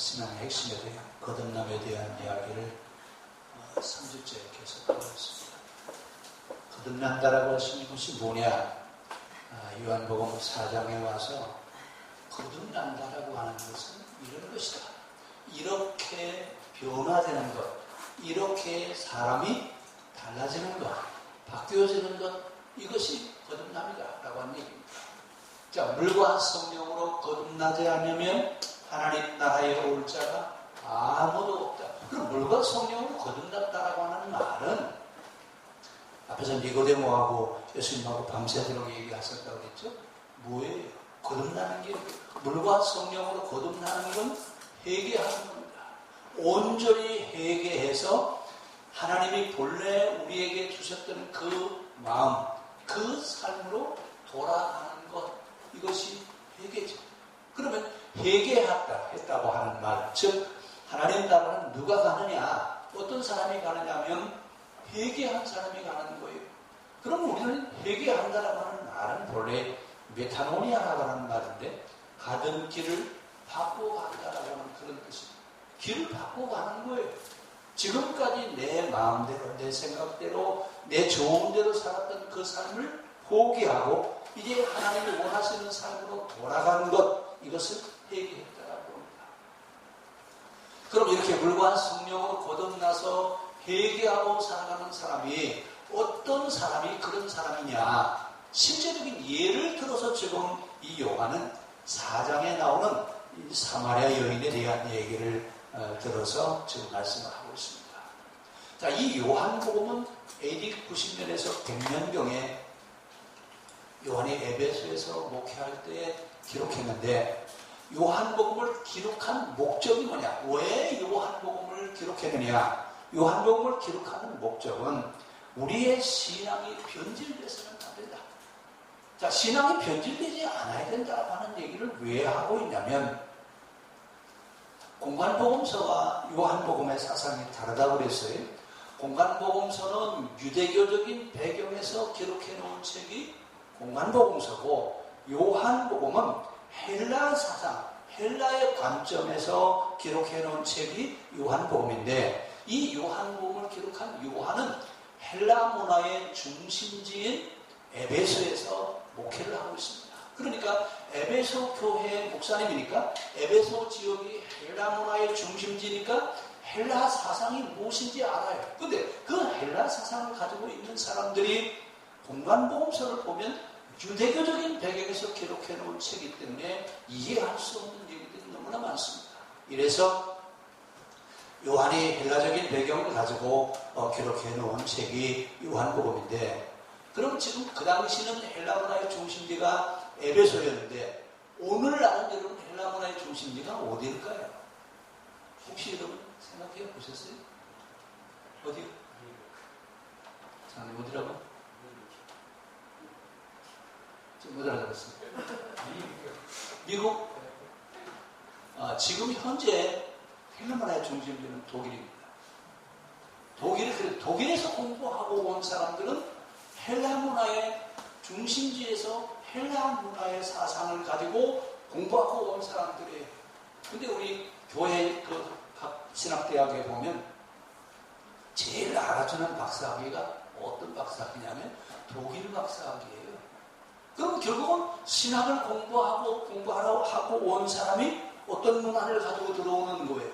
신앙의 핵심에 대한 거듭남에 대한 이야기를 3주째 계속하고 있습니다. 거듭난다라고 하시는 것이 뭐냐? 요한복음 4장에 와서 거듭난다라고 하는 것은 이런 것이다. 이렇게 변화되는 것, 이렇게 사람이 달라지는 것, 바뀌어지는 것, 이것이 거듭남이다 라고 하는 얘기입니다. 자, 물과 성령으로 거듭나지 않으면 하나님 나라에 올 자가 아무도 없다. 그럼 물과 성령으로 거듭났다라고 하는 말은 앞에서 니고데모하고 예수님하고 밤새도록 얘기하셨다고 그랬죠? 뭐예요? 거듭나는 게 물과 성령으로 거듭나는 건 회개하는 겁니다. 온전히 회개해서 하나님이 본래 우리에게 주셨던 그 마음, 그 삶으로 돌아가는 것, 이것이 회개죠. 그러면 회개했다고 하는 말, 즉 하나님 나라는 누가 가느냐? 어떤 사람이 가느냐 하면 회개한 사람이 가는 거예요. 그럼 우리는 회개한다라고 하는 말은 본래 메타노니아라고 하는 말인데 가던 길을 바꾸어 간다라고 하는 그런 뜻입니다. 길을 바꾸어 가는 거예요. 지금까지 내 마음대로, 내 생각대로, 내 좋은 대로 살았던 그 삶을 포기하고 이제 하나님이 원하시는 삶으로 돌아가는 것, 이것을 회개했다라고 합니다. 그럼 이렇게 물과 성령으로 거듭나서 회개하고 살아가는 사람이 어떤 사람이 그런 사람이냐? 실제적인 예를 들어서 지금 이 요한은 4장에 나오는 이 사마리아 여인에 대한 얘기를 들어서 지금 말씀을 하고 있습니다. 자, 이 요한복음은 AD 90년에서 100년경에 요한이 에베소에서 목회할 때에 기록했는데 요한복음을 기록한 목적이 뭐냐? 왜 요한복음을 기록했느냐? 요한복음을 기록하는 목적은 우리의 신앙이 변질돼서는 안 된다. 자, 신앙이 변질되지 않아야 된다고 하는 얘기를 왜 하고 있냐면 공관복음서와 요한복음의 사상이 다르다고 그랬어요. 공관복음서는 유대교적인 배경에서 기록해 놓은 책이 공관복음서고 요한복음은 헬라 사상, 헬라의 관점에서 기록해 놓은 책이 요한복음인데 이 요한복음을 기록한 요한은 헬라 문화의 중심지인 에베소에서 목회를 하고 있습니다. 그러니까 에베소 교회의 목사님이니까 에베소 지역이 헬라 문화의 중심지니까 헬라 사상이 무엇인지 알아요. 근데 그 헬라 사상을 가지고 있는 사람들이 공관복음서를 보면 유대교적인 배경에서 기록해 놓은 책이기 때문에 이해할 수 없는 얘기들이 너무나 많습니다. 이래서 요한이 헬라적인 배경을 가지고 기록해 놓은 책이 요한복음인데 그럼 지금 그 당시는 헬라 문화의 중심지가 에베소였는데 오늘날은 여러분 헬라 문화의 중심지가 어디일까요? 혹시 여러분 생각해 보셨어요? 어디요? 자, 어디라고? 지금 못 알아들었어요. 미국? 지금 현재 헬라 문화의 중심지는 독일입니다. 독일에서 공부하고 온 사람들은 헬라 문화의 중심지에서 헬라 문화의 사상을 가지고 공부하고 온 사람들이에요. 근데 우리 교회 각 신학대학에 보면 제일 알아주는 박사학위가 어떤 박사학위냐면 독일 박사학위예요. 그럼 결국은 신학을 공부하러 하고 온 사람이 어떤 문화를 가지고 들어오는 거예요?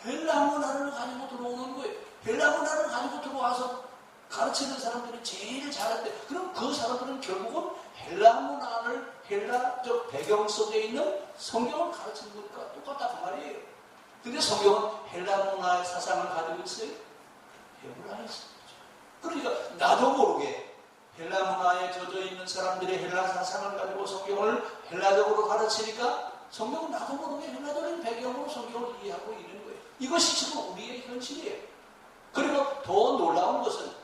헬라 문화를 가지고 들어오는 거예요. 헬라 문화를 가지고 들어와서 가르치는 사람들이 제일 잘할 때, 그럼 그 사람들은 결국은 헬라 문화를, 헬라적 배경 속에 있는 성경을 가르치는 것과 똑같다 그 말이에요. 근데 성경은 헬라 문화의 사상을 가지고 있어요? 헤브라이어 있죠. 그러니까 나도 모르게 헬라 문화에 젖어 있는 사람들이 헬라 사상을 가지고 성경을 헬라적으로 가르치니까 성경은 나도 모르게 헬라적인 배경으로 성경을 이해하고 있는 거예요. 이것이 지금 우리의 현실이에요. 그리고 더 놀라운 것은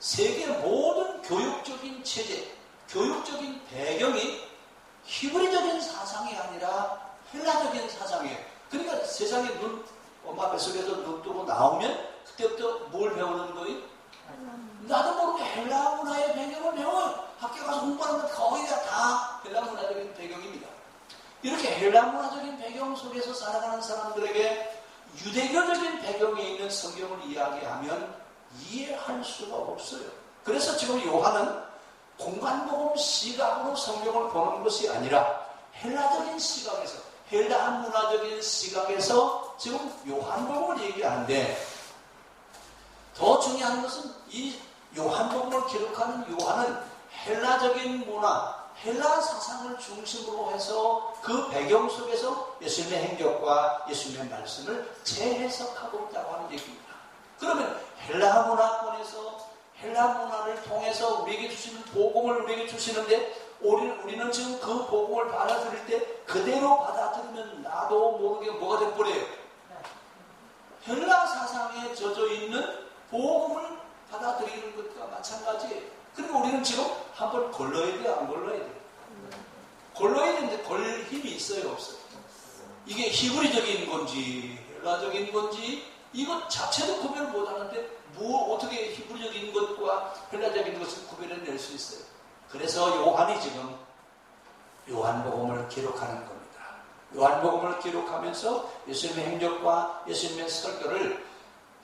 세계 모든 교육적인 체제, 교육적인 배경이 히브리적인 사상이 아니라 헬라적인 사상이에요. 그러니까 세상에 엄마 뱃속에서 눈 뜨고 나오면 그때부터 뭘 배우는 거예요? 나도 모르게 헬라 문화의 배경을 배워요. 학교 가서 공부하는 건 거의 다 헬라 문화적인 배경입니다. 이렇게 헬라 문화적인 배경을 배경 속에서 살아가는 사람들에게 유대교적인 배경에 있는 성경을 이야기하면 이해할 수가 없어요. 그래서 지금 요한은 공간복음 시각으로 성경을 보는 것이 아니라 헬라적인 시각에서, 헬라 문화적인 시각에서 지금 요한복음을 얘기하는데, 더 중요한 것은 이 요한복음을 기록하는 요한은 헬라적인 문화, 헬라 사상을 중심으로 해서 그 배경 속에서 예수님의 행적과 예수님의 말씀을 재해석하고 있다고 하는 얘기입니다. 그러면 헬라 문화권에서 헬라 문화를 통해서 우리에게 주시는 복음을 우리에게 주시는데, 우리는 지금 그 복음을 받아들일 때 그대로 받아들이면 나도 모르게 뭐가 돼버려요? 헬라 사상에 젖어 있는 복음을 받아들이는 것과 마찬가지예요. 그러니까 우리는 지금 한번 걸러야 돼요, 안 걸러야 돼요? 걸러야 되는데 걸릴 힘이 있어요, 없어요? 이게 히브리적인 건지 헬라적인 건지 이것 자체도 구별을 못하는데 어떻게 히브리적인 것과 헬라적인 것을 구별해낼 수 있어요? 그래서 요한이 지금 요한복음을 기록하는 겁니다. 요한복음을 기록하면서 예수님의 행적과 예수님의 설교를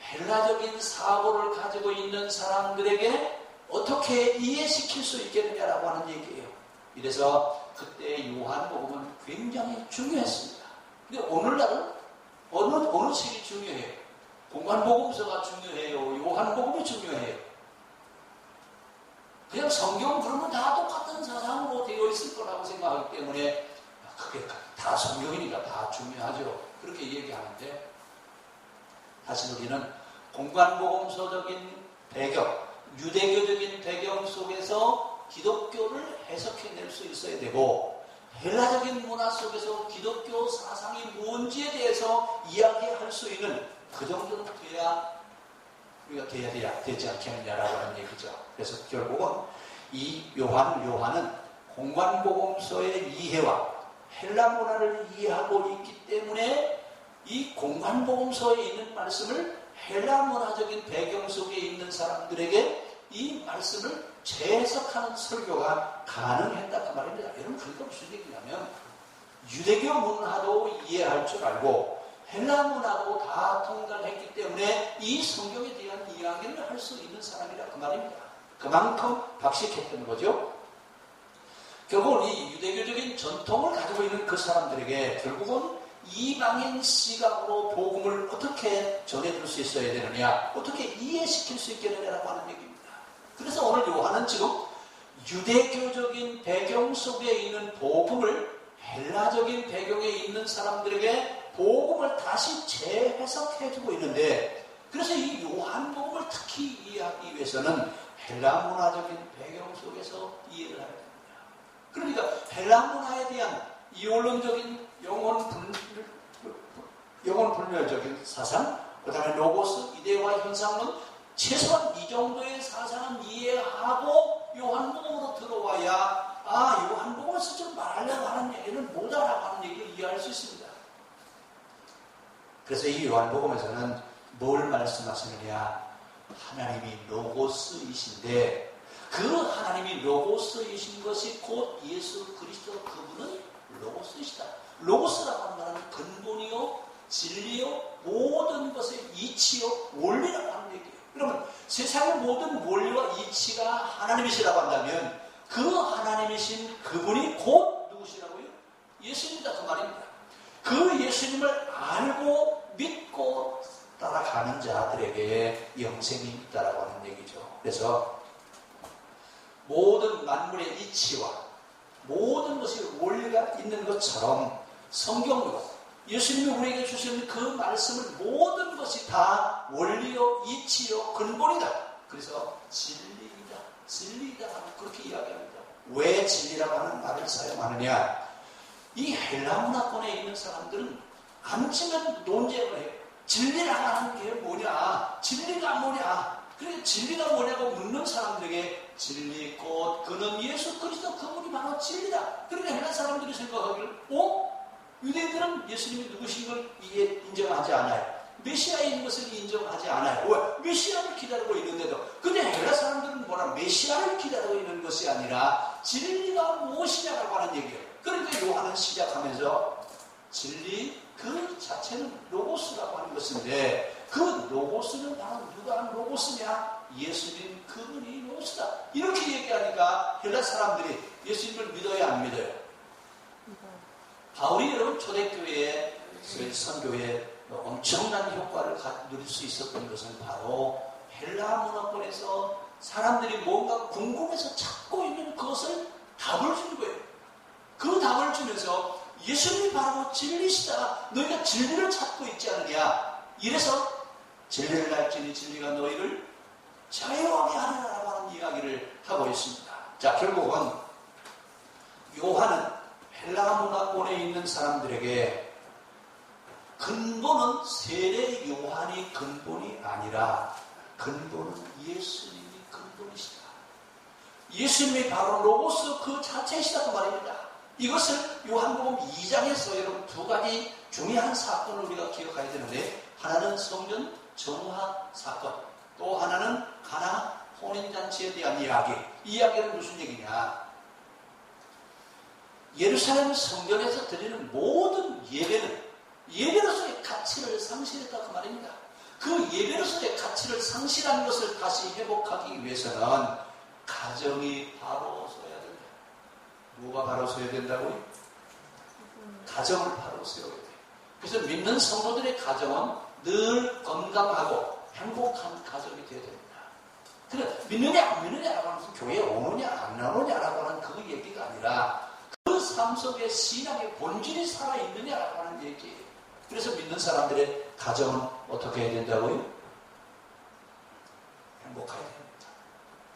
헬라적인 사고를 가지고 있는 사람들에게 어떻게 이해시킬 수 있겠느냐라고 하는 얘기예요. 이래서 그때 요한복음은 굉장히 중요했습니다. 근데 오늘날은 어느 책이 중요해요? 공간복음서가 중요해요? 요한복음이 중요해요? 그냥 성경 그러면 다 똑같은 사상으로 되어 있을 거라고 생각하기 때문에 그게 다 성경이니까 다 중요하죠. 그렇게 얘기하는데, 사실 우리는 공간복음서적인 배경, 유대교적인 배경 속에서 기독교를 해석해낼 수 있어야 되고, 헬라적인 문화 속에서 기독교 사상이 뭔지에 대해서 이야기할 수 있는 그 정도는 우리가 돼야 되지 않겠느냐라고 하는 얘기죠. 그래서 결국은 이 요한은 공간복음서의 이해와 헬라 문화를 이해하고 있기 때문에 이 공간복음서에 있는 말씀을 헬라 문화적인 배경 속에 있는 사람들에게 이 말씀을 재해석하는 설교가 가능했다 그 말입니다. 여러분, 그러니까 무슨 얘기냐면 유대교 문화도 이해할 줄 알고 헬라 문화도 다 통달했기 때문에 이 성경에 대한 이야기를 할 수 있는 사람이라 그 말입니다. 그만큼 박식했던 거죠. 결국은 이 유대교적인 전통을 가지고 있는 그 사람들에게 결국은 이방인 시각으로 복음을 어떻게 전해줄 수 있어야 되느냐, 어떻게 이해시킬 수 있겠느냐라고 하는 얘기입니다. 그래서 오늘 요한은 지금 유대교적인 배경 속에 있는 복음을 헬라적인 배경에 있는 사람들에게 복음을 다시 재해석해주고 있는데, 그래서 이 요한복음을 특히 이해하기 위해서는 헬라 문화적인 배경 속에서 이해를 해야 됩니다. 그러니까 헬라 문화에 대한 이원론적인 영혼불멸적인 사상, 그 다음에 로고스, 이데와 현상론, 최소한 이 정도의 사상은 이해하고 요한복음으로 들어와야 요한복음에서 좀 말하려고 하는 얘기는 뭐다라고 하는 얘기를 이해할 수 있습니다. 그래서 이 요한복음에서는 뭘 말씀하시느냐, 하나님이 로고스이신데 그 하나님이 로고스이신 것이 곧 예수 그리스도, 그분은 로고스이시다. 로고스라고 하는 말은 근본이요, 진리요, 모든 것의 이치요, 원리라고 하는 얘기예요. 그러면 세상의 모든 원리와 이치가 하나님이시라고 한다면 그 하나님이신 그분이 곧 누구시라고요? 예수님이다 그 말입니다. 그 예수님을 알고 믿고 따라가는 자들에게 영생이 있다라고 하는 얘기죠. 그래서 모든 만물의 이치와 모든 것이 원리가 있는 것처럼 성경도 예수님이 우리에게 주시는 그 말씀은 모든 것이 다 원리요, 이치요, 근본이다. 그래서 진리이다 그렇게 이야기합니다. 왜 진리라고 하는 말을 사용하느냐, 이 헬라 문화권에 있는 사람들은 앉으면 논쟁을 해요. 진리라고 하는 게 뭐냐, 진리가 뭐냐, 그래서 진리가 뭐냐고 묻는 사람들에게 진리 곧 그는 예수 그리스도, 그분이 바로 진리다. 그러니까 헬라 사람들이 생각하기를 유대인들은 예수님이 누구신 걸 인정하지 않아요. 메시아인 것을 인정하지 않아요. 왜? 메시아를 기다리고 있는데도. 근데 헬라 사람들은 메시아를 기다리고 있는 것이 아니라 진리가 무엇이냐라고 하는 얘기예요. 그러니까 요한은 시작하면서 진리 그 자체는 로고스라고 하는 것인데 그 로고스는 바로 누가 하는 로고스냐? 예수님 그분이 로고스다. 이렇게 얘기하니까 헬라 사람들이 예수님을 믿어야 안 믿어요? 바울이 여러분 초대교회에 선교에 엄청난 효과를 누릴 수 있었던 것은 바로 헬라 문화권에서 사람들이 뭔가 궁금해서 찾고 있는 그것을 답을 준 거예요. 그 답을 주면서 예수님이 바로 진리시다. 너희가 진리를 찾고 있지 않느냐. 이래서 진리를 알지니 진리가 너희를 자유하게 하리라라고 하는 이야기를 하고 있습니다. 자, 결국은 요한은 헬라 문화권에 있는 사람들에게 근본은 세례 요한이 근본이 아니라 근본은 예수님이 근본이시다. 예수님이 바로 로고스 그 자체이시다고 말입니다. 이것을 요한복음 2장에서 여러분 두 가지 중요한 사건을 우리가 기억해야 되는데 하나는 성전 정화 사건, 또 하나는 가나 혼인잔치에 대한 이야기. 이 이야기는 무슨 얘기냐? 예루살렘 성전에서 드리는 모든 예배는 예배로서의 가치를 상실했다고 말입니다. 그 예배로서의 가치를 상실한 것을 다시 회복하기 위해서는 가정이 바로 서야 된다. 누가 바로 서야 된다고요? 가정을 바로 세워야 돼요. 그래서 믿는 성도들의 가정은 늘 건강하고 행복한 가정이 되어야 됩니다. 그래, 믿느냐 안 믿느냐라고 하면서 교회에 오느냐 안 오느냐라고 하는 그 얘기가 아니라 그 삶 속에 신앙의 본질이 살아있느냐라고 하는 얘기예요. 그래서 믿는 사람들의 가정은 어떻게 해야 된다고요? 행복해야 됩니다.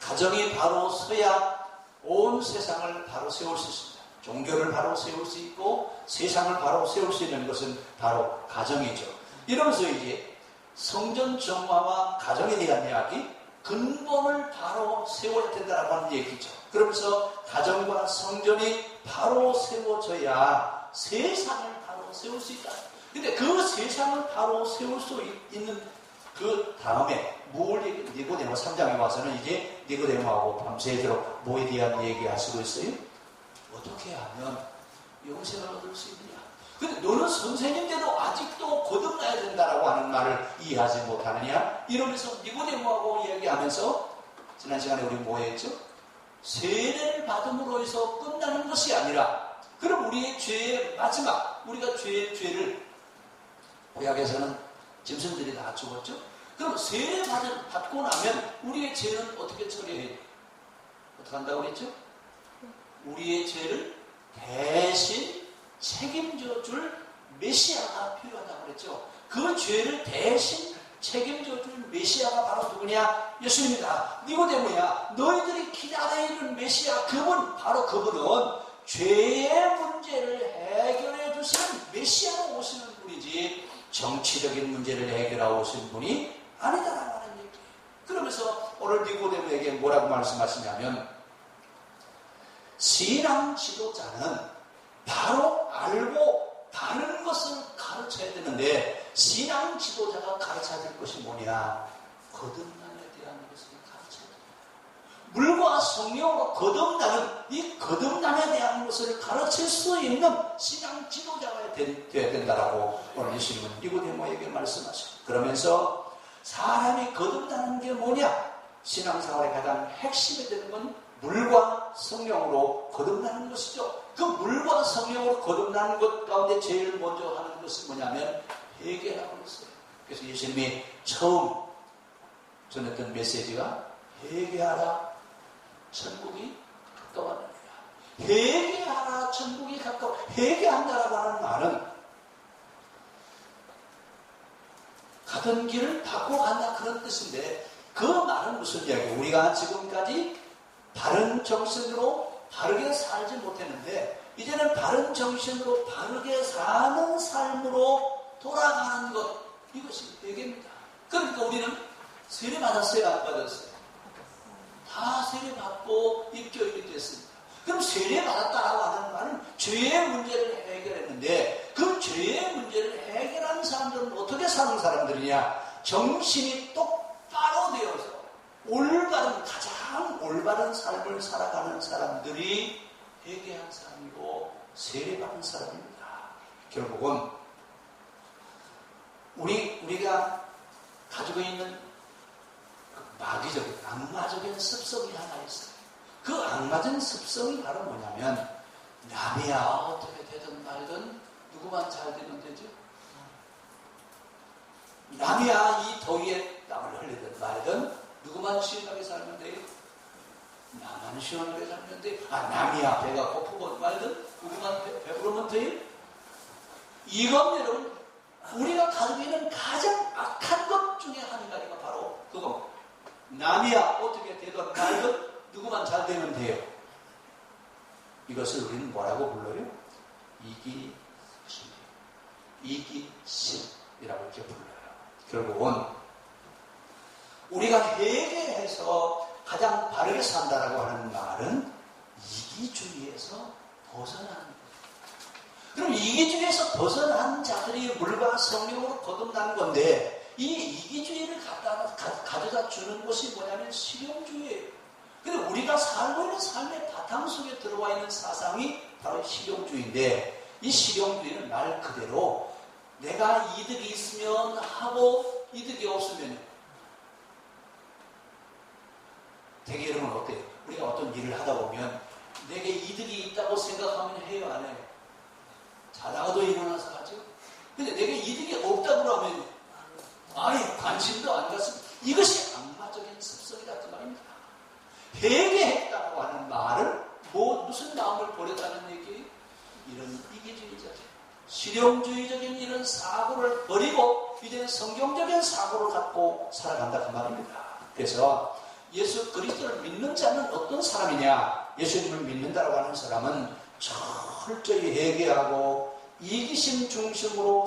가정이 바로 서야 온 세상을 바로 세울 수 있습니다. 종교를 바로 세울 수 있고 세상을 바로 세울 수 있는 것은 바로 가정이죠. 이러면서 이제 성전 정화와 가정에 대한 이야기, 근본을 바로 세워야 된다고 하는 얘기죠. 그러면서 가정과 성전이 바로 세워져야 세상을 바로 세울 수 있다. 근데 그 세상을 바로 세울 수 있는 그 다음에 니고데모 3장에 와서는 이제 니고데모하고 밤새도록 뭐에 대한 얘기하시고 있어요? 어떻게 하면 영생을 얻을 수 있느냐? 근데 너는 선생님대로 아직도 거듭나야 된다라고 하는 말을 이해하지 못하느냐? 이러면서 니고데모하고 이야기하면서 지난 시간에 우리 뭐 했죠? 세례를 받음으로 해서 끝나는 것이 아니라 그럼 우리의 죄의 마지막 우리가 죄를 구약에서는 짐승들이 다 죽었죠? 그럼 세례 받고 나면 우리의 죄는 어떻게 처리해요? 어떻게 한다고 그랬죠? 우리의 죄를 대신 책임져 줄 메시아가 필요하다고 그랬죠. 그 죄를 대신 책임져 줄 메시아가 바로 누구냐? 예수님이다. 니고데모야. 너희들이 기다리는 메시아 그분, 바로 그분은 죄의 문제를 해결해 주시는 메시아로 오시는 분이지 정치적인 문제를 해결하고 오신 분이 아니다라고 하는 얘기예요. 그러면서 오늘 니고데모에게 뭐라고 말씀하시냐면 신앙 지도자는 바로 알고 바른 것을 가르쳐야 되는데 신앙 지도자가 가르쳐야 될 것이 뭐냐? 거듭남에 대한 것을 가르쳐야 됩니다. 물과 성령으로 거듭나는 이 거듭남에 대한 것을 가르칠 수 있는 신앙 지도자가 되어야 된다라고 오늘 예수님은 니고데모에게 말씀하셔요. 그러면서 사람이 거듭나는 게 뭐냐? 신앙생활의 가장 핵심이 되는 건 물과 성령으로 거듭나는 것이죠. 그 물과 성령으로 거듭나는 것 가운데 제일 먼저 하는 것은 뭐냐면 회개라고 했어요. 그래서 예수님이 처음 전했던 메시지가 회개하라 천국이 가까웠느니라. 회개하라 천국이 가까워. 회개한다라고 하는 말은 가던 길을 바꿔 간다 그런 뜻인데 그 말은 무슨 이야기예요? 우리가 지금까지 바른 정신으로 바르게 살지 못했는데 이제는 바른 정신으로 바르게 사는 삶으로 돌아가는 것, 이것이 회개입니다. 그러니까 우리는 세례 받았어요? 안 받았어요? 다 세례 받고 입교인이 됐습니다. 그럼 세례 받았다라고 하는 말은 죄의 문제를 해결했는데 그 죄의 문제를 해결한 사람들은 어떻게 사는 사람들이냐? 정신이 똑바로 되어서 가장 올바른 삶을 살아가는 사람들이 회개한 사람이고 세례받은 사람입니다. 결국은 우리가 가지고 있는 마귀적인, 악마적인 습성이 하나 있어요. 그 악마적인 습성이 바로 뭐냐면, 남이야 어떻게 되든 말든 누구만 잘 되면 되죠. 남이야 이 더위에 땀을 흘리든 말든 누구만 시원하게 살면 돼요. 나만 시원하게 살면 돼요. 남이야 배가 고프건 말든 누구만 배부르면 돼요. 이건 여러분, 우리가 가지고 있는 가장 악한 것 중에 한 가지가 바로 그거. 남이야 어떻게 되든 말든 누구만 잘 되면 돼요. 이것을 우리는 뭐라고 불러요? 이기심이라고 이렇게 불러요. 결국은 우리가 회개해서 가장 바르게 산다라고 하는 말은 이기주의에서 벗어나는 거예요. 그럼 이기주의에서 벗어난 자들이 물과 성령으로 거듭난 건데, 이 이기주의를 가져다 주는 것이 뭐냐면 실용주의예요. 근데 우리가 살고 있는 삶의 바탕 속에 들어와 있는 사상이 바로 실용주의인데, 이 실용주의는 말 그대로 내가 이득이 있으면 하고 이득이 없으면 되게 여러분 어때요? 우리가 어떤 일을 하다 보면 내게 이득이 있다고 생각하면 해요, 안 해요? 자다가도 일어나서 하죠. 근데 내게 이득이 없다고 하면 관심도 안 갖습니다. 이것이 악마적인 습성이다 그 말입니다. 회개했다고 하는 말은 무슨 마음을 버렸다는 얘기예요? 이런 이기주의자죠. 실용주의적인 이런 사고를 버리고 이제는 성경적인 사고를 갖고 살아간다 그 말입니다. 그래서 예수 그리스도를 믿는 자는 어떤 사람이냐? 예수님을 믿는다고 하는 사람은 철저히 회개하고 이기심 중심으로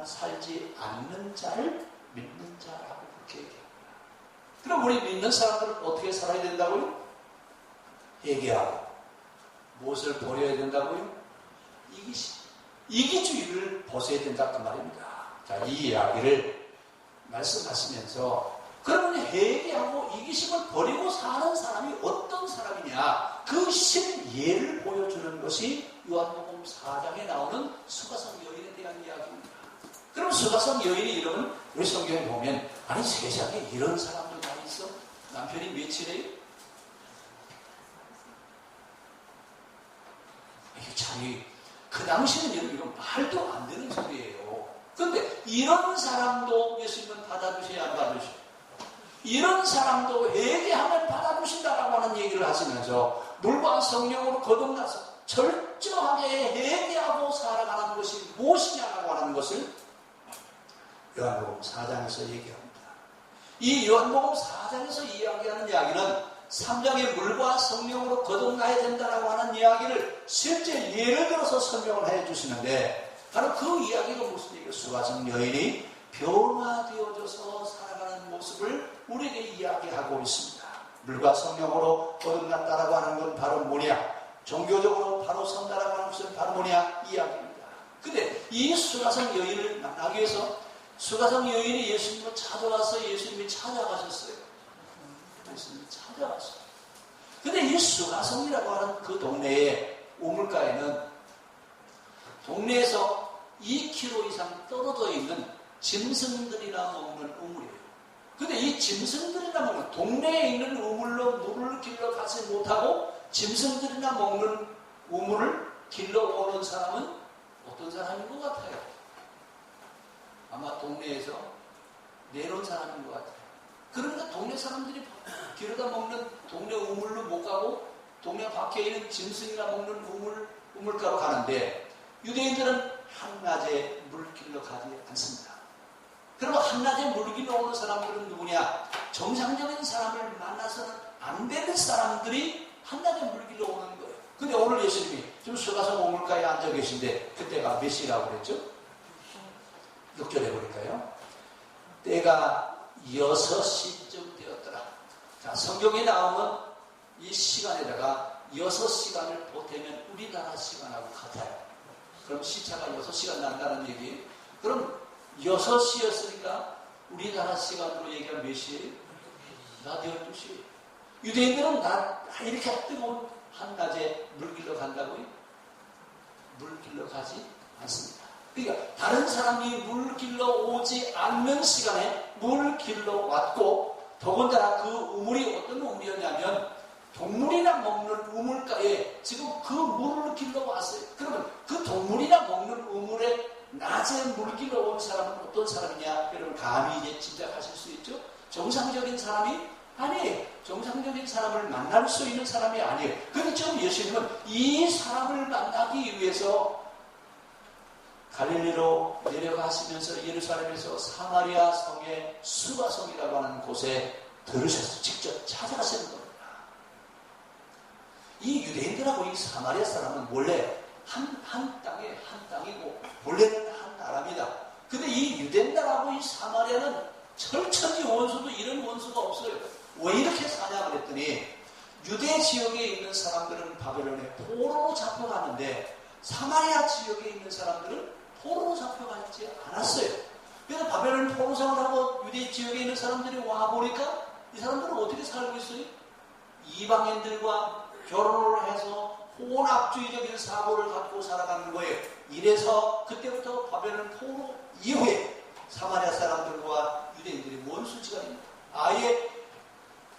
살지 않는 자를 믿는 자라고 그렇게 얘기합니다. 그럼 우리 믿는 사람들은 어떻게 살아야 된다고요? 회개하고 무엇을 버려야 된다고요? 이기심, 이기주의를 벗어야 된다 그 말입니다. 자, 이 이야기를 말씀하시면서 그러면 회개하고 이기심을 버리고 사는 사람이 어떤 사람이냐, 그 실예를 보여주는 것이 요한복음 4장에 나오는 수가성 여인에 대한 이야기입니다. 그럼 수가성 여인의 이름은 우리 성경에 보면, 아니 세상에 이런 사람도 다 있어? 남편이 며칠이에요? 이게 참, 그 당시는 이런 말도 안 되는 소리예요. 그런데 이런 사람도 예수님은 받아주셔야 안 받으셔요? 이런 사람도 회개하면 받아주신다라고 하는 얘기를 하시면서 물과 성령으로 거듭나서 철저하게 회개하고 살아가는 것이 무엇이냐라고 하는 것을 요한복음 4장에서 얘기합니다. 이 요한복음 4장에서 이야기하는 이야기는 3장의 물과 성령으로 거듭나야 된다라고 하는 이야기를 실제 예를 들어서 설명을 해 주시는데, 바로 그 이야기가 무슨 얘기예요? 수가성 여인이 변화되어져서 살아가는 모습을 우리에게 이야기하고 있습니다. 물과 성령으로 거듭났다라고 하는 건 바로 뭐냐? 종교적으로 바로 선다라고 하는 것은 바로 뭐냐? 이야기입니다. 근데 이 수가성 여인을 만나기 위해서 수가성 여인이 예수님을 찾아와서 예수님이 찾아가셨어요. 예수님이 찾아왔어요. 근데 이 수가성이라고 하는 그 동네의 우물가에는 동네에서 2km 이상 떨어져 있는 짐승들이나 먹는 우물이에요. 근데 이 짐승들이나 먹는, 동네에 있는 우물로 물을 길러 가지 못하고 짐승들이나 먹는 우물을 길러 오는 사람은 어떤 사람인 것 같아요? 아마 동네에서 내놓은 사람인 것 같아요. 그러니까 동네 사람들이 길어다 먹는 동네 우물로 못 가고 동네 밖에 있는 짐승이나 먹는 우물가로 가는데, 유대인들은 한낮에 물 길러 가지 않습니다. 그러면 한낮에 물 길러 오는 사람들은 누구냐? 정상적인 사람을 만나서는 안 되는 사람들이 한낮에 물 길러 오는 거예요. 근데 오늘 예수님이 지금 수가성 우물가에 앉아 계신데, 그때가 몇 시라고 그랬죠? 6절에 보니까요, 때가 6시쯤 되었더라. 자, 성경에 나오면 이 시간에다가 6시간을 보태면 우리나라 시간하고 같아요. 그럼 시차가 6시간 난다는 얘기예요. 그럼 6시였으니까 우리나라 시간으로 얘기하면 몇 시예요? 낮 12시예요. 유대인들은 이렇게 뜨거운 한낮에 물 길러 간다고요? 물 길러 가지 않습니다. 그러니까 다른 사람이 물 길러 오지 않는 시간에 물 길러 왔고, 더군다나 그 우물이 어떤 우물이었냐면 동물이나 먹는 우물가에 지금 그 물을 길러 왔어요. 그러면 그 동물이나 먹는 우물에 낮에 물 길러 온 사람은 어떤 사람이냐? 여러분 감히 이제 짐작하실 수 있죠? 정상적인 사람이 아니에요. 정상적인 사람을 만날 수 있는 사람이 아니에요. 그런데 지금 예수님은 이 사람을 만나기 위해서 갈릴리로 내려가시면서 예루살렘에서 사마리아 성의 수가성이라고 하는 곳에 들으셔서 직접 찾아가시는 겁니다. 이 유대인들하고 이 사마리아 사람은 원래 한 땅이고 원래는 한 나라입니다. 근데 이 유대인들하고 이 사마리아는 철천지 원수도 이런 원수가 없어요. 왜 이렇게 사냐 그랬더니 유대 지역에 있는 사람들은 바벨론에 포로로 잡혀가는데 사마리아 지역에 있는 사람들은 포로로 잡혀가지 않았어요. 그래서 바벨론 포로 생활하고 유대 지역에 있는 사람들이 와보니까 이 사람들은 어떻게 살고 있어요? 이방인들과 결혼을 해서 혼합주의적인 사고를 갖고 살아가는 거예요. 이래서 그때부터 바벨론 포로 이후에 사마리아 사람들과 유대인들이 원수지간입니다. 아예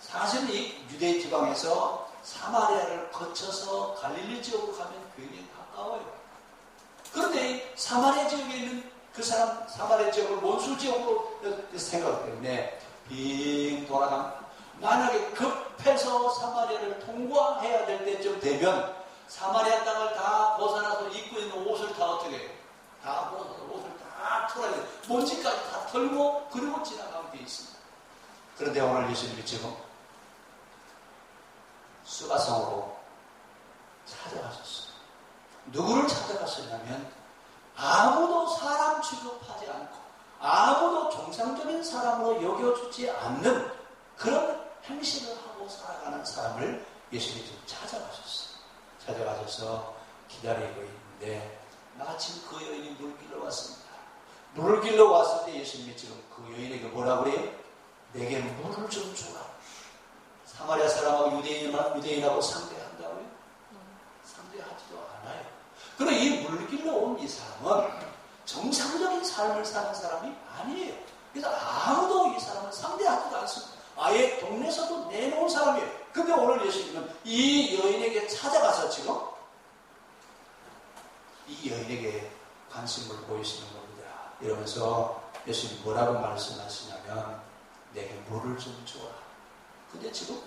사실 이 유대 지방에서 사마리아를 거쳐서 갈릴리 지역으로 가면 굉장히 가까워요. 그런데 사마리아 지역에 있는 그 사람, 사마리아 지역을 원수 지역으로 생각하기 때문에 빙 돌아가면 만약에 급해서 사마리아를 통과해야 될 때쯤 되면 사마리아 땅을 다 벗어나서 입고 있는 옷을 다 어떻게 해요? 다 벗어서 옷을 다 털어야 돼요. 먼지까지 다 털고 그리고 지나가면 돼 있습니다. 그런데 오늘 예수님이 지금 수가성으로 찾아가셨어요. 누구를 찾아갔었냐면 아무도 사람 취급하지 않고 아무도 정상적인 사람으로 여겨주지 않는 그런 행실을 하고 살아가는 사람을 예수님이 지금 찾아가셨어요. 찾아가셔서 기다리고 있는데 마침 그 여인이 물 길러 왔습니다. 물을 길러 왔을 때 예수님이 지금 그 여인에게 뭐라고 그래요? 내게 물을 좀 주라. 사마리아 사람하고 유대인하고 상대한다고요? 상대하지도 않아요. 그리고 이 물 길러 온 이 사람은 정상적인 삶을 사는 사람이 아니에요. 그래서 아무도 이 사람을 상대하지도 않습니다. 아예 동네에서도 내놓은 사람이에요. 근데 오늘 예수님은 이 여인에게 찾아가서 지금 이 여인에게 관심을 보이시는 겁니다. 이러면서 예수님이 뭐라고 말씀하시냐면 내게 물을 좀 줘라. 근데 지금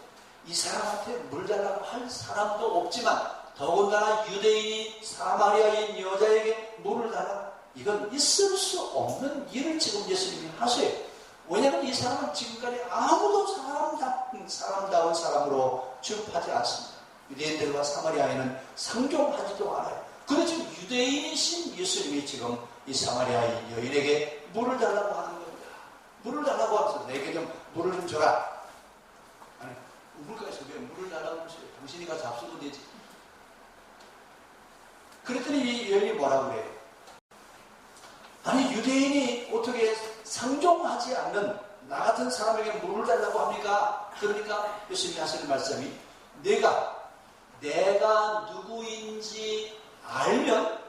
이 사람한테 물 달라고 할 사람도 없지만 더군다나 유대인이 사마리아인 여자에게 물을 달라고 이건 있을 수 없는 일을 지금 예수님이 하셔요. 왜냐하면 이 사람은 지금까지 아무도 사람다운 사람으로 취급하지 않습니다. 유대인들과 사마리아인은 상종하지도 않아요. 그런데 지금 유대인이신 예수님이 지금 이 사마리아인 여인에게 물을 달라고 하는 겁니다. 물을 달라고 하면서 내게 좀 물을 좀 줘라. 아니 우물가에서 왜 물을 달라고 하면서 당신이 가서 잡수면 되지. 그랬더니 이 여인이 뭐라고 그래요? 아니 유대인이 어떻게 상종하지 않는 나 같은 사람에게 물을 달라고 합니까? 그러니까 예수님이 하시는 말씀이 내가 누구인지 알면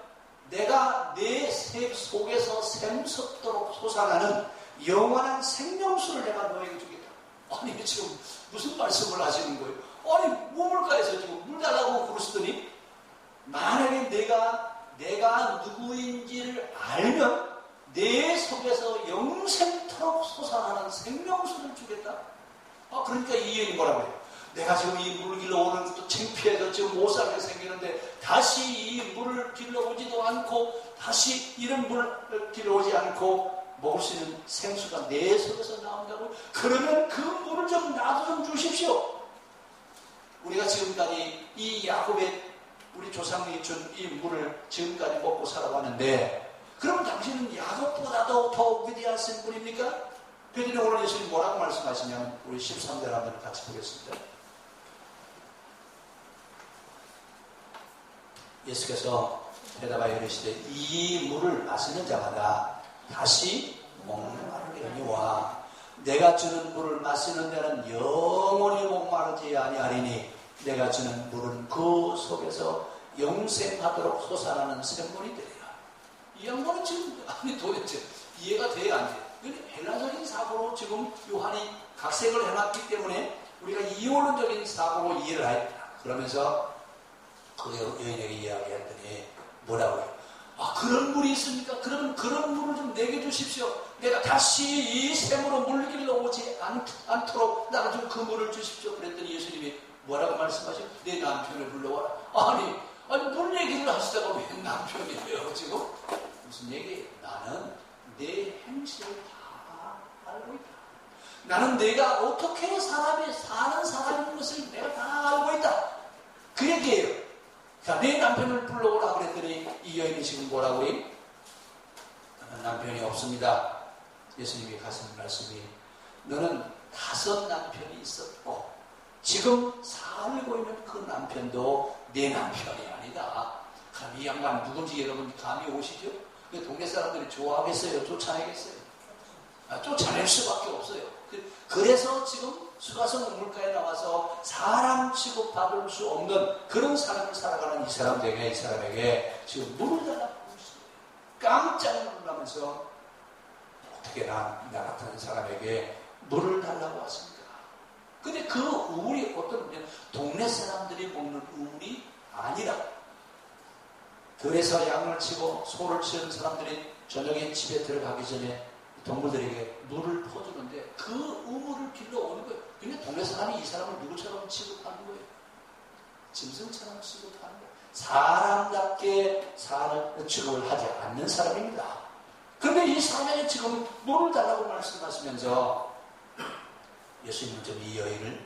내가 내 속에서 샘솟도록 솟아나는 영원한 생명수를 내가 너에게 주겠다. 아니 지금 무슨 말씀을 하시는 거예요? 아니 우물가에서 지금 물 달라고 그러시더니 만약에 내가 누구인지를 알면 내 속에서 영생토록 솟아나는 생명수를 주겠다. 그러니까 이 여인이 뭐라고 해요? 내가 지금 이 물을 길러오는 것도 창피해서 지금 못 살게 생기는데 다시 이 물을 길러오지도 않고 다시 이런 물을 길러오지 않고 먹을 수 있는 생수가 내 속에서 나온다고? 그러면 그 물을 좀 나도 좀 주십시오. 우리가 지금까지 이 야곱의 우리 조상님이 준 이 물을 지금까지 먹고 살아왔는데 그러면 당신은 야곱보다도 더 위대하신 분입니까? 그랬더니 오늘 예수님 뭐라고 말씀하시냐면 우리 13절 한번 같이 보겠습니다. 예수께서 대답하여 이르시되 이 물을 마시는 자마다 다시 목마르려니와 내가 주는 물을 마시는 자는 영원히 목마르지 아니하리니 내가 주는 물은 그 속에서 영생하도록 솟아나는 샘물이 되리라. 이 양반은 지금, 아니, 도대체 이해가 돼야 안 돼. 헬라적인 사고로 지금 요한이 각색을 해놨기 때문에 우리가 이원론적인 사고로 이해를 했다. 그러면서 그 여인에게 이야기했더니 뭐라고 해요? 아, 그런 물이 있습니까? 그러면 그런 물을 좀 내게 주십시오. 내가 다시 이 샘으로 물길로 오지 않도록 나를 좀 그 물을 주십시오. 그랬더니 예수님이 뭐라고 말씀하시죠? 내 남편을 불러와라. 아니 물 얘기를 하시다가 왜 남편이에요 지금? 무슨 얘기예요? 나는 내 행실을 다 알고 있다. 나는 내가 어떻게 사람이 사는 사람인 것을 내가 다 알고 있다. 그 얘기예요. 자, 내 남편을 불러오라 그랬더니 이 여인이 지금 뭐라고 해요? 나는 남편이 없습니다. 예수님이 하신 말씀이 너는 5 남편이 있었고 지금 살고 있는 그 남편도 내 남편이 아니다. 그럼 이 양반 누군지 여러분 감이 오시죠? 동네 사람들이 좋아하겠어요? 쫓아내겠어요? 쫓아낼 수밖에 없어요. 그래서 지금 수가성 우물가에 나와서 사람 취급받을 수 없는 그런 삶을 살아가는 이 사람에게 지금 물을 달라고 있어요. 깜짝 놀라면서 어떻게 나 같은 사람에게 물을 달라고 왔습니까? 근데 그 우물이 어떤 동네 사람들이 먹는 우물이 아니라 그래서 양을 치고 소를 치는 사람들이 저녁에 집에 들어가기 전에 동물들에게 물을 퍼주는데 그 우물을 길러 오는 거예요. 근데 동네 사람이 이 사람을 누구처럼 취급하는 거예요? 짐승처럼 취급하는 거예요. 사람답게 취급을 하지 않는 사람입니다. 그런데 이 사람에게 지금 물을 달라고 말씀하시면서 예수님은 좀 이 여인을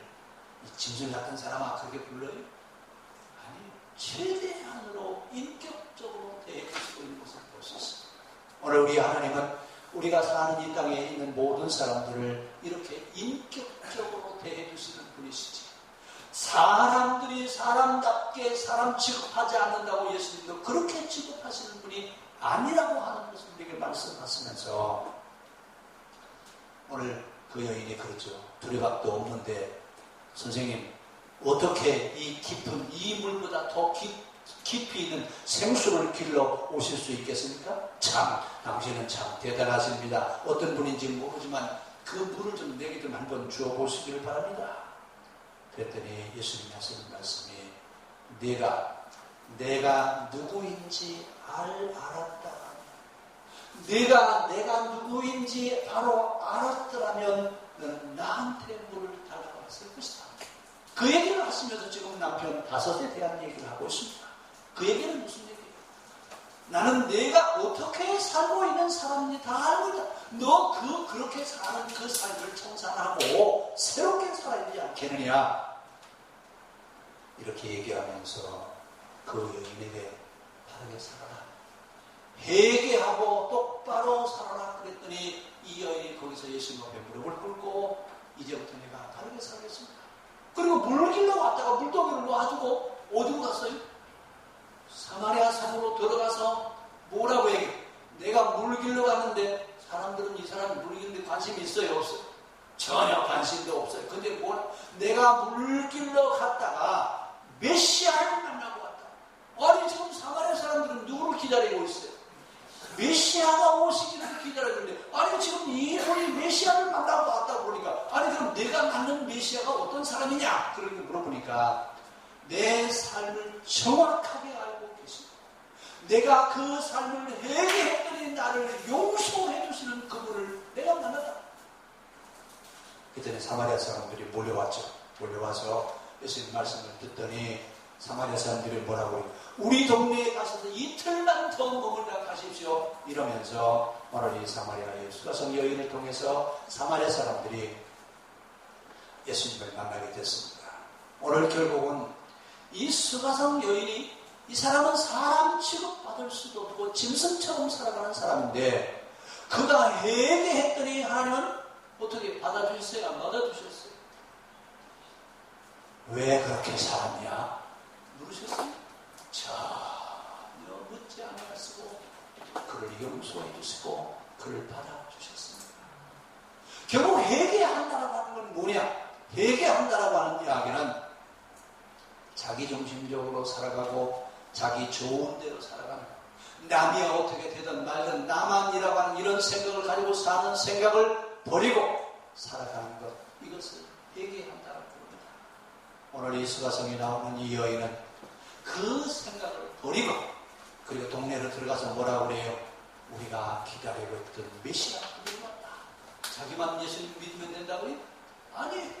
이 짐승 같은 사람아 그렇게 불러요? 아니, 최대한으로 인격적으로 대해주시고 있는 것을 볼 수 있습니다. 오늘 우리 하나님은 우리가 사는 이 땅에 있는 모든 사람들을 이렇게 인격적으로 대해주시는 분이시지. 사람들이 사람답게 사람 취급하지 않는다고 예수님도 그렇게 취급하시는 분이 아니라고 하는 것을 우리에게 말씀하시면서 오늘 그 여인이 그렇죠. 두레박도 없는데 선생님 어떻게 이 깊은 이 물보다 더 깊이 있는 생수를 길러 오실 수 있겠습니까? 참 당신은 참 대단하십니다. 어떤 분인지 모르지만 그 물을 좀 내게 좀 한번 주어 보시기를 바랍니다. 그랬더니 예수님이 하시는 말씀이 내가 누구인지 알았다. 내가 누구인지 바로 알았더라면 너는 나한테 물을 달라고 했을 것이다. 그 얘기를 하시면서 지금 남편 5에 대한 얘기를 하고 있습니다. 그 얘기는 무슨 얘기예요? 나는 내가 어떻게 살고 있는 사람인지 다 알고 있다. 너 그렇게 사는 그 삶을 청산하고 새롭게 살아야 되지 않겠느냐? 이렇게 얘기하면서 그 여인에게 바르게 살아라. 회개하고 똑바로 살아라. 그랬더니 이 여인이 거기서 예수님 앞에 무릎을 꿇고 이제부터 내가 바르게 살겠습니다. 그리고 물을 길러 왔다가 물동이를 놔두고 어디로 갔어요? 사마리아 성으로 들어가서 뭐라고 얘기해? 내가 물 길러 갔는데 사람들은 이 사람이 물 길는데 관심이 있어요? 없어요? 전혀 관심도 없어요. 근데 내가 물 길러 갔다가 메시아를 만나고 왔다. 아니 지금 사마리아 사람들은 누구를 기다리고 있어요? 메시아가 오시기를 기다리는데 아니 지금 이분이 메시아를 만나고 왔다고 그러니까 아니 그럼 내가 만난 메시아가 어떤 사람이냐? 그렇게 물어보니까 내 삶을 정확하게 알고 계십니다. 내가 그 삶을 회개했더니 나를 용서해 주시는 그분을 내가 만났다. 그때는 사마리아 사람들이 몰려와서 예수님 말씀을 듣더니 사마리아 사람들이 뭐라고 해요? 우리 동네에 가셔서 이틀만 더 머물러 가십시오. 이러면서 오늘 이 사마리아의 수가성 여인을 통해서 사마리아 사람들이 예수님을 만나게 됐습니다. 오늘 결국은 이 수가성 여인이 이 사람은 사람 취급받을 수도 없고 짐승처럼 살아가는 사람인데 그가 회개했더니 하나님은 어떻게 받아주셨어요? 안 받아주셨어요? 왜 그렇게 살았냐? 물으셨어요? 전혀 묻지 않았고 그를 용서해 주시고 그를 받아주셨습니다. 결국 회개한다라고 하는 건 뭐냐? 회개한다라고 하는 이야기는 자기중심적으로 살아가고 자기 좋은 대로 살아가는 남이 어떻게 되든 말든 나만이라고 하는 이런 생각을 가지고 사는 생각을 버리고 살아가는 것, 이것을 회개한다고 부릅니다. 오늘 이 수가성에 나오는 이 여인은 그 생각을 버리고 그리고 동네로 들어가서 뭐라고 그래요? 우리가 기다리고 있던 메시아가 그분이 왔다. 자기만 예수님 믿으면 된다고요? 아니,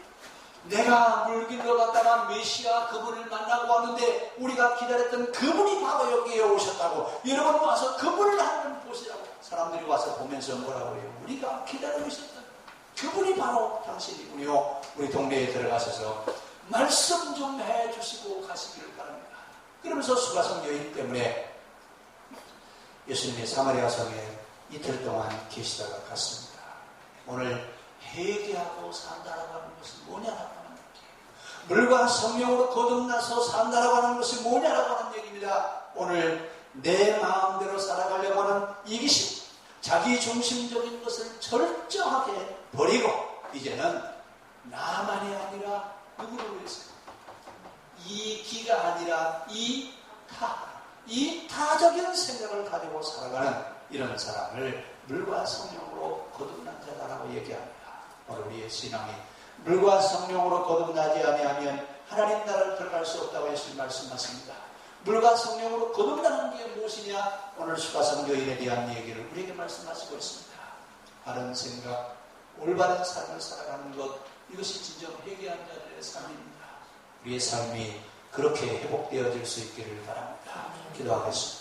내가 물길로 갔다가 메시아 그분을 만나고 왔는데 우리가 기다렸던 그분이 바로 여기에 오셨다고. 여러분 와서 그분을 한번 보시라고. 사람들이 와서 보면서 뭐라고 해요? 우리가 기다리고 있었던 그분이 바로 당신이군요. 우리 동네에 들어가셔서 말씀 좀 해주시고 가시기를 바랍니다. 그러면서 수가성 여인 때문에 예수님의 사마리아 성에 이틀 동안 계시다가 갔습니다. 오늘 회개하고 산다라고 하는 것은 뭐냐라고 하는 얘기예요. 물과 성령으로 거듭나서 산다라고 하는 것이 뭐냐라고 하는 얘기입니다. 오늘 내 마음대로 살아가려고 하는 이기심, 자기 중심적인 것을 철저하게 버리고 이제는 나만이 아니라 누구를 위해서 이 기가 아니라 이 타적인 생각을 가지고 살아가는 이런 사람을 물과 성령으로 거듭난 자다라고 얘기합니다. 오늘 우리의 신앙이 물과 성령으로 거듭나지 아니하면 하나님 나라를 들어갈 수 없다고 예수님 말씀하십니다. 물과 성령으로 거듭나는 게 무엇이냐? 오늘 수가성 여인에 대한 얘기를 우리에게 말씀하시고 있습니다. 바른 생각, 올바른 삶을 살아가는 것, 이것이 진정 회개한 자들의 삶입니다. 우리의 삶이 그렇게 회복되어질 수 있기를 바랍니다. 기도하겠습니다.